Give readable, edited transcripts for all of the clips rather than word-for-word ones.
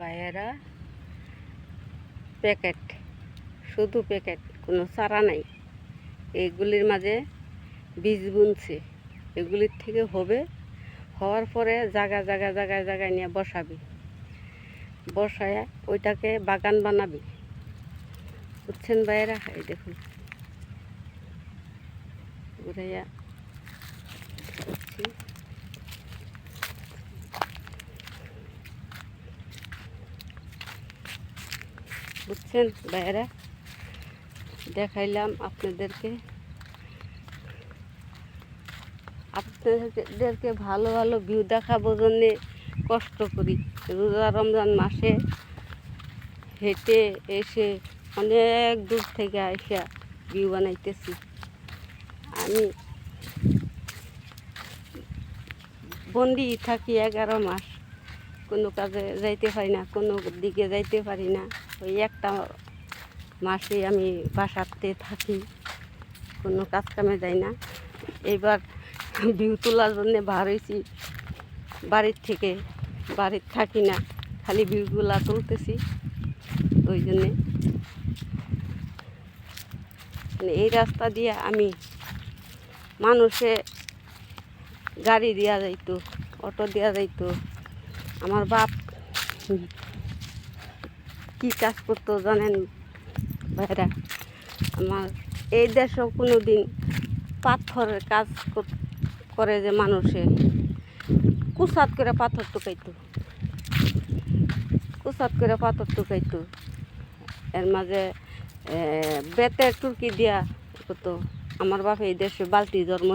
ভাইয়েরা প্যাকেট, শুধু প্যাকেট, কোনো চারা নাই। এইগুলির মাঝে বীজ বুনছে, এগুলির থেকে হবে, হওয়ার পরে জায়গায় নিয়ে বসাবি, বসায় ওইটাকে বাগান বানাবি। বুঝছেন ভাইয়েরা? এই দেখুন ঘুরাইয়া বুঝছেন ভাইয়েরা, দেখাইলাম আপনাদেরকে ভালো ভালো ভিউ দেখাবো জন্যে কষ্ট করি। রোজা রমজান মাসে হেঁটে এসে অনেক দূর থেকে এসে ভিউ বানাইতেছি। আমি বন্দি থাকি 11 মাস, কোনো কাজে যাইতে পারি না, কোনো দিকে যাইতে পারি না। ওই একটা মাসে আমি বাসাতে থাকি, কোনো কাজ কামে যাই না। এইবার ভিউ তোলার জন্যে বার হয়েছি বাড়ির থেকে, বাড়ির থাকি না, খালি ভিউগুলা তুলতেছি। ওই জন্যে এই রাস্তা দিয়ে আমি মানুষে গাড়ি দেওয়া যাইতো, অটো দেওয়া যাইতো। আমার বাপ কি কাজ করতো জানেন ভাইরা? আমার এই দেশেও কোনো দিন পাথরের কাজ করে, যে মানুষে কুচাত করে পাথর টুকাইতো, এর মাঝে বেতের টুরকি দিয়া করতো। আমার বাপ এই দেশে বালতি জন্ম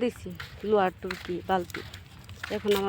দিছে, লোহার টুরকি বালতি। এখন আমার